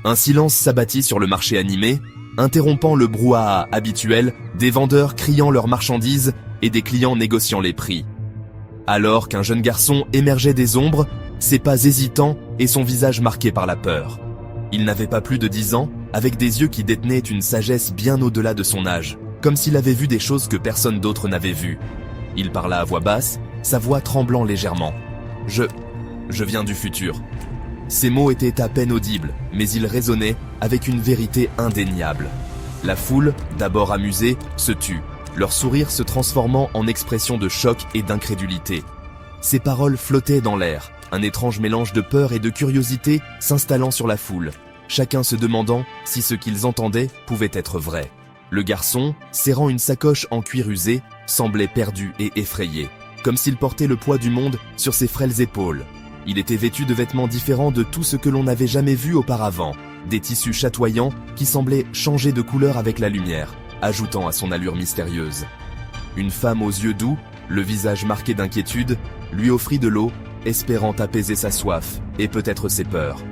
Un silence s'abattit sur le marché animé, interrompant le brouhaha habituel des vendeurs criant leurs marchandises et des clients négociant les prix. Alors qu'un jeune garçon émergeait des ombres, ses pas hésitants et son visage marqué par la peur. Il n'avait pas plus de 10 ans, avec des yeux qui détenaient une sagesse bien au-delà de son âge, comme s'il avait vu des choses que personne d'autre n'avait vues. Il parla à voix basse, sa voix tremblant légèrement. Je viens du futur. » Ces mots étaient à peine audibles, mais ils résonnaient avec une vérité indéniable. La foule, d'abord amusée, se tut, leur sourire se transformant en expression de choc et d'incrédulité. Ces paroles flottaient dans l'air, un étrange mélange de peur et de curiosité s'installant sur la foule, chacun se demandant si ce qu'ils entendaient pouvait être vrai. Le garçon, serrant une sacoche en cuir usé, semblait perdu et effrayé, comme s'il portait le poids du monde sur ses frêles épaules. Il était vêtu de vêtements différents de tout ce que l'on n'avait jamais vu auparavant, des tissus chatoyants qui semblaient changer de couleur avec la lumière, ajoutant à son allure mystérieuse. Une femme aux yeux doux, le visage marqué d'inquiétude, lui offrit de l'eau, espérant apaiser sa soif et peut-être ses peurs.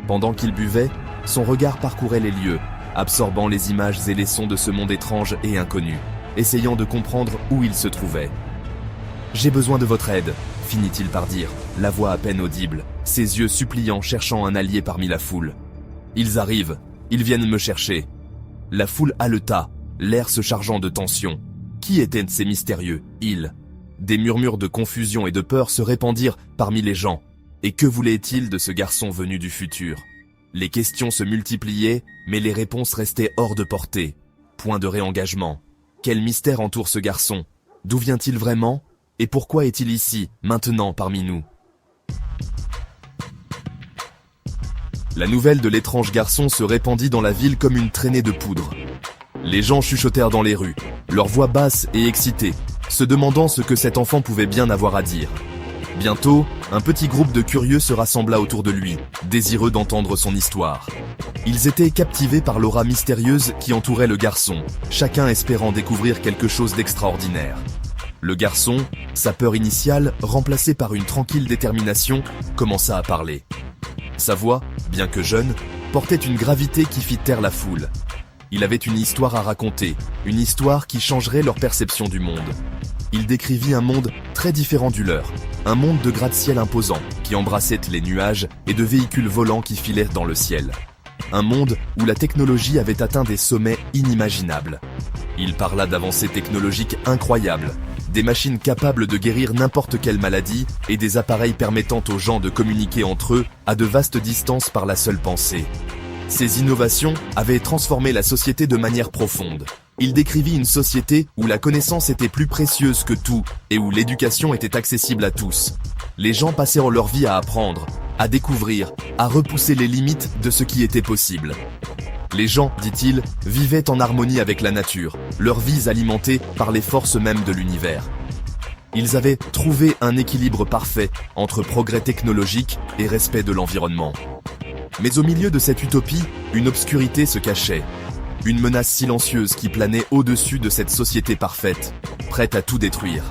Pendant qu'il buvait, son regard parcourait les lieux, absorbant les images et les sons de ce monde étrange et inconnu, essayant de comprendre où il se trouvait. « J'ai besoin de votre aide », finit-il par dire, la voix à peine audible, ses yeux suppliants cherchant un allié parmi la foule. « Ils arrivent, ils viennent me chercher. » La foule haleta, l'air se chargeant de tension. Qui étaient ces mystérieux « ils » ? Des murmures de confusion et de peur se répandirent parmi les gens. Et que voulait-il de ce garçon venu du futur ? Les questions se multipliaient, mais les réponses restaient hors de portée. Point de réengagement. Quel mystère entoure ce garçon ? D'où vient-il vraiment ? Et pourquoi est-il ici, maintenant, parmi nous ? La nouvelle de l'étrange garçon se répandit dans la ville comme une traînée de poudre. Les gens chuchotèrent dans les rues, leur voix basse et excitée, se demandant ce que cet enfant pouvait bien avoir à dire. Bientôt, un petit groupe de curieux se rassembla autour de lui, désireux d'entendre son histoire. Ils étaient captivés par l'aura mystérieuse qui entourait le garçon, chacun espérant découvrir quelque chose d'extraordinaire. Le garçon, sa peur initiale, remplacée par une tranquille détermination, commença à parler. Sa voix, bien que jeune, portait une gravité qui fit taire la foule. Il avait une histoire à raconter, une histoire qui changerait leur perception du monde. Il décrivit un monde très différent du leur, un monde de gratte-ciel imposant qui embrassait les nuages et de véhicules volants qui filèrent dans le ciel. Un monde où la technologie avait atteint des sommets inimaginables. Il parla d'avancées technologiques incroyables, des machines capables de guérir n'importe quelle maladie et des appareils permettant aux gens de communiquer entre eux à de vastes distances par la seule pensée. Ces innovations avaient transformé la société de manière profonde. Il décrivit une société où la connaissance était plus précieuse que tout et où l'éducation était accessible à tous. Les gens passèrent leur vie à apprendre, à découvrir, à repousser les limites de ce qui était possible. Les gens, dit-il, vivaient en harmonie avec la nature, leurs vies alimentées par les forces mêmes de l'univers. Ils avaient trouvé un équilibre parfait entre progrès technologique et respect de l'environnement. Mais au milieu de cette utopie, une obscurité se cachait. Une menace silencieuse qui planait au-dessus de cette société parfaite, prête à tout détruire.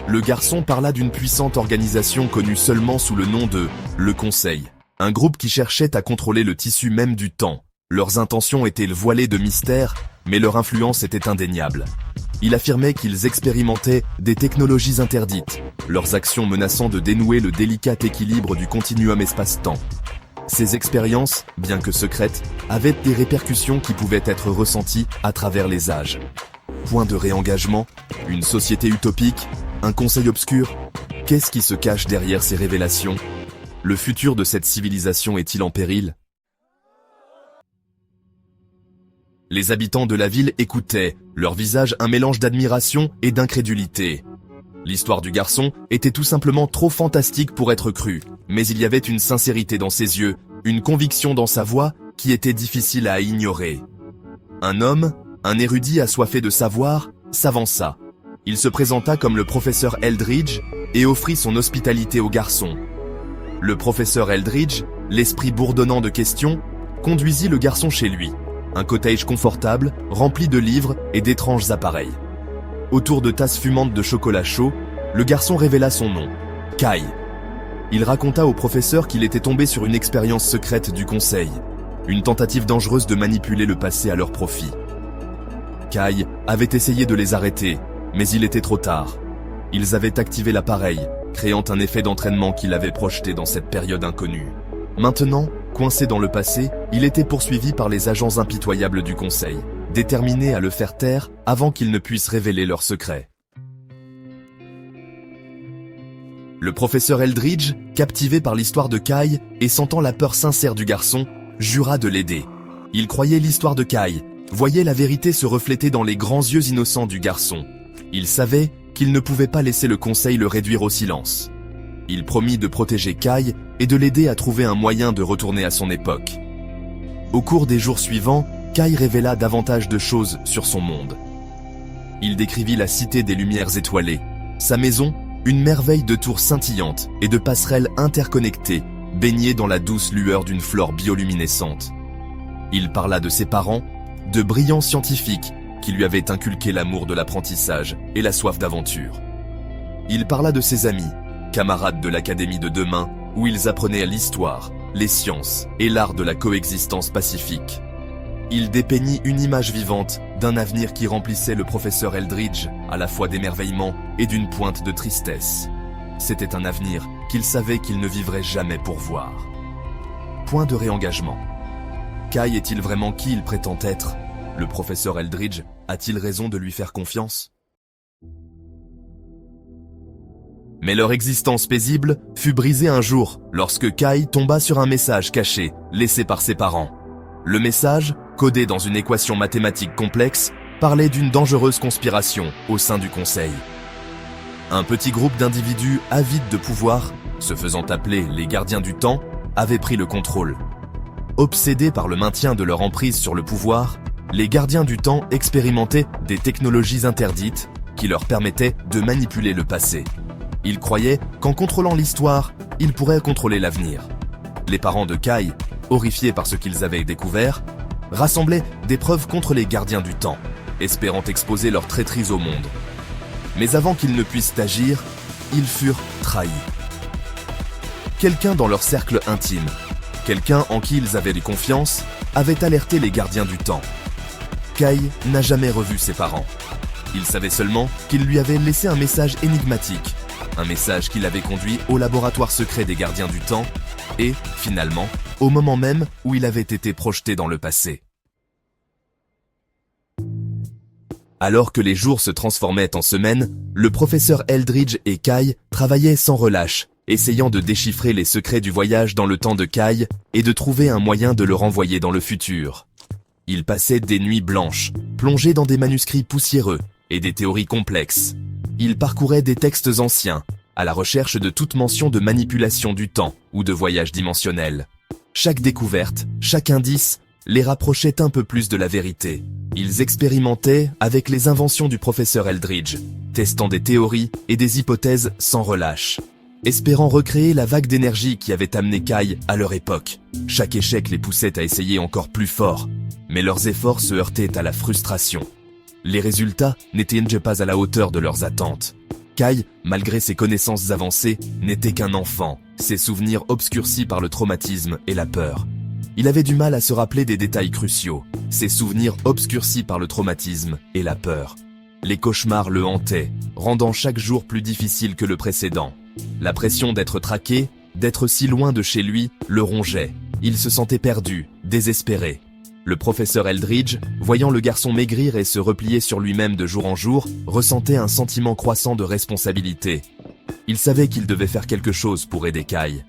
Le garçon parla d'une puissante organisation connue seulement sous le nom de « Le Conseil », un groupe qui cherchait à contrôler le tissu même du temps. Leurs intentions étaient voilées de mystère, mais leur influence était indéniable. Il affirmait qu'ils expérimentaient des technologies interdites, leurs actions menaçant de dénouer le délicat équilibre du continuum espace-temps. Ces expériences, bien que secrètes, avaient des répercussions qui pouvaient être ressenties à travers les âges. Point de réengagement, une société utopique, un conseil obscur. Qu'est-ce qui se cache derrière ces révélations ? Le futur de cette civilisation est-il en péril ? Les habitants de la ville écoutaient, leur visage un mélange d'admiration et d'incrédulité. L'histoire du garçon était tout simplement trop fantastique pour être crue, mais il y avait une sincérité dans ses yeux, une conviction dans sa voix qui était difficile à ignorer. Un homme, un érudit assoiffé de savoir, s'avança. Il se présenta comme le professeur Eldridge et offrit son hospitalité au garçon. Le professeur Eldridge, l'esprit bourdonnant de questions, conduisit le garçon chez lui. Un cottage confortable, rempli de livres et d'étranges appareils. Autour de tasses fumantes de chocolat chaud, le garçon révéla son nom, Kai. il raconta au professeur qu'il était tombé sur une expérience secrète du conseil, une tentative dangereuse de manipuler le passé à leur profit. Kai avait essayé de les arrêter, mais il était trop tard. Ils avaient activé l'appareil, créant un effet d'entraînement qui l'avait projeté dans cette période inconnue. Maintenant, coincé dans le passé, il était poursuivi par les agents impitoyables du conseil, déterminés à le faire taire avant qu'ils ne puissent révéler leurs secrets. Le professeur Eldridge, captivé par l'histoire de Kai et sentant la peur sincère du garçon, jura de l'aider. Il croyait l'histoire de Kai, voyait la vérité se refléter dans les grands yeux innocents du garçon. Il savait qu'il ne pouvait pas laisser le conseil le réduire au silence. Il promit de protéger Kai et de l'aider à trouver un moyen de retourner à son époque. Au cours des jours suivants, Kai révéla davantage de choses sur son monde. Il décrivit la cité des lumières étoilées, sa maison, une merveille de tours scintillantes et de passerelles interconnectées, baignées dans la douce lueur d'une flore bioluminescente. Il parla de ses parents, de brillants scientifiques qui lui avaient inculqué l'amour de l'apprentissage et la soif d'aventure. Il parla de ses amis, camarades de l'Académie de demain, où ils apprenaient l'histoire, les sciences et l'art de la coexistence pacifique. Il dépeignit une image vivante d'un avenir qui remplissait le professeur Eldridge à la fois d'émerveillement et d'une pointe de tristesse. C'était un avenir qu'il savait qu'il ne vivrait jamais pour voir. Point de réengagement. Kai est-il vraiment qui il prétend être ? Le professeur Eldridge a-t-il raison de lui faire confiance ? Mais leur existence paisible fut brisée un jour lorsque Kai tomba sur un message caché laissé par ses parents. Le message, codé dans une équation mathématique complexe, parlait d'une dangereuse conspiration au sein du conseil. Un petit groupe d'individus avides de pouvoir, se faisant appeler les gardiens du temps, avait pris le contrôle. Obsédés par le maintien de leur emprise sur le pouvoir, les gardiens du temps expérimentaient des technologies interdites qui leur permettaient de manipuler le passé. Ils croyaient qu'en contrôlant l'histoire, ils pourraient contrôler l'avenir. Les parents de Kai, horrifiés par ce qu'ils avaient découvert, rassemblaient des preuves contre les gardiens du temps, espérant exposer leur traîtrise au monde. Mais avant qu'ils ne puissent agir, ils furent trahis. Quelqu'un dans leur cercle intime, quelqu'un en qui ils avaient confiance, avait alerté les gardiens du temps. Kai n'a jamais revu ses parents. Il savait seulement qu'ils lui avaient laissé un message énigmatique, un message qui l'avait conduit au laboratoire secret des gardiens du temps et, finalement, au moment même où il avait été projeté dans le passé. Alors que les jours se transformaient en semaines, le professeur Eldridge et Kai travaillaient sans relâche, essayant de déchiffrer les secrets du voyage dans le temps de Kai et de trouver un moyen de le renvoyer dans le futur. Ils passaient des nuits blanches, plongés dans des manuscrits poussiéreux et des théories complexes. Ils parcouraient des textes anciens, à la recherche de toute mention de manipulation du temps ou de voyage dimensionnel. Chaque découverte, chaque indice, les rapprochait un peu plus de la vérité. Ils expérimentaient avec les inventions du professeur Eldridge, testant des théories et des hypothèses sans relâche, espérant recréer la vague d'énergie qui avait amené Kai à leur époque. Chaque échec les poussait à essayer encore plus fort, mais leurs efforts se heurtaient à la frustration. Les résultats n'étaient pas à la hauteur de leurs attentes. Kai, malgré ses connaissances avancées, n'était qu'un enfant, ses souvenirs obscurcis par le traumatisme et la peur. Il avait du mal à se rappeler des détails cruciaux, ses souvenirs obscurcis par le traumatisme et la peur. Les cauchemars le hantaient, rendant chaque jour plus difficile que le précédent. La pression d'être traqué, d'être si loin de chez lui, le rongeait. Il se sentait perdu, désespéré. Le professeur Eldridge, voyant le garçon maigrir et se replier sur lui-même de jour en jour, ressentait un sentiment croissant de responsabilité. Il savait qu'il devait faire quelque chose pour aider Kai.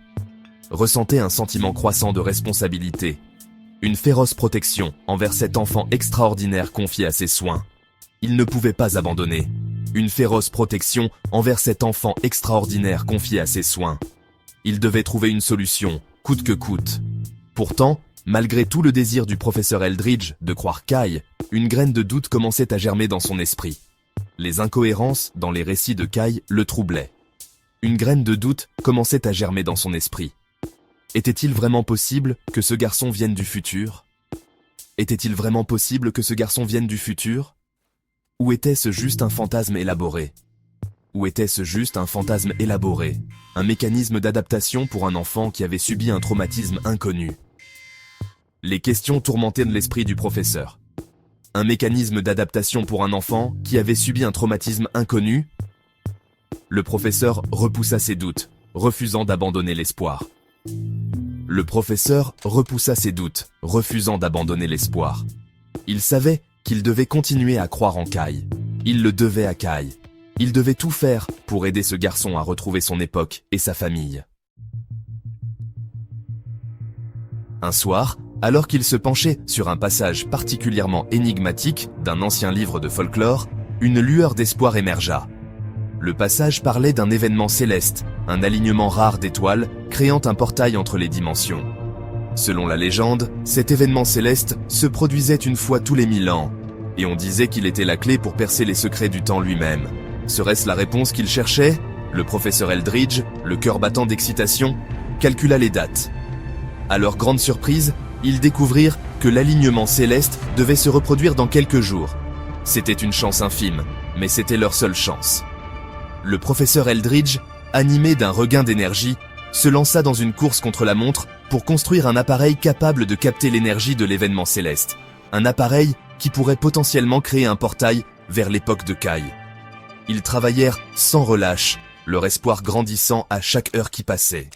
Ressentait un sentiment croissant de responsabilité. Une féroce protection envers cet enfant extraordinaire confié à ses soins. Il ne pouvait pas abandonner. Une féroce protection envers cet enfant extraordinaire confié à ses soins. Il devait trouver une solution, coûte que coûte. Pourtant, malgré tout le désir du professeur Eldridge de croire Kai, une graine de doute commençait à germer dans son esprit. Les incohérences dans les récits de Kai le troublaient. Une graine de doute commençait à germer dans son esprit. Était-il vraiment possible que ce garçon vienne du futur ? Était-il vraiment possible que ce garçon vienne du futur ? Ou était-ce juste un fantasme élaboré ? Ou était-ce juste un fantasme élaboré, un mécanisme d'adaptation pour un enfant qui avait subi un traumatisme inconnu? Les questions tourmentaient l'esprit du professeur. Un mécanisme d'adaptation pour un enfant qui avait subi un traumatisme inconnu? Le professeur repoussa ses doutes, refusant d'abandonner l'espoir. Le professeur repoussa ses doutes, refusant d'abandonner l'espoir. Il savait qu'il devait continuer à croire en Kai. Il le devait à Kai. Il devait tout faire pour aider ce garçon à retrouver son époque et sa famille. Un soir, alors qu'il se penchait sur un passage particulièrement énigmatique d'un ancien livre de folklore, une lueur d'espoir émergea. Le passage parlait d'un événement céleste, un alignement rare d'étoiles créant un portail entre les dimensions. Selon la légende, cet événement céleste se produisait une fois tous les 1000 ans, et on disait qu'il était la clé pour percer les secrets du temps lui-même. Serait-ce la réponse qu'il cherchait? Le professeur Eldridge, le cœur battant d'excitation, calcula les dates. À leur grande surprise, ils découvrirent que l'alignement céleste devait se reproduire dans quelques jours. C'était une chance infime, mais c'était leur seule chance. Le professeur Eldridge, animé d'un regain d'énergie, se lança dans une course contre la montre pour construire un appareil capable de capter l'énergie de l'événement céleste. Un appareil qui pourrait potentiellement créer un portail vers l'époque de Kai. Ils travaillèrent sans relâche, leur espoir grandissant à chaque heure qui passait.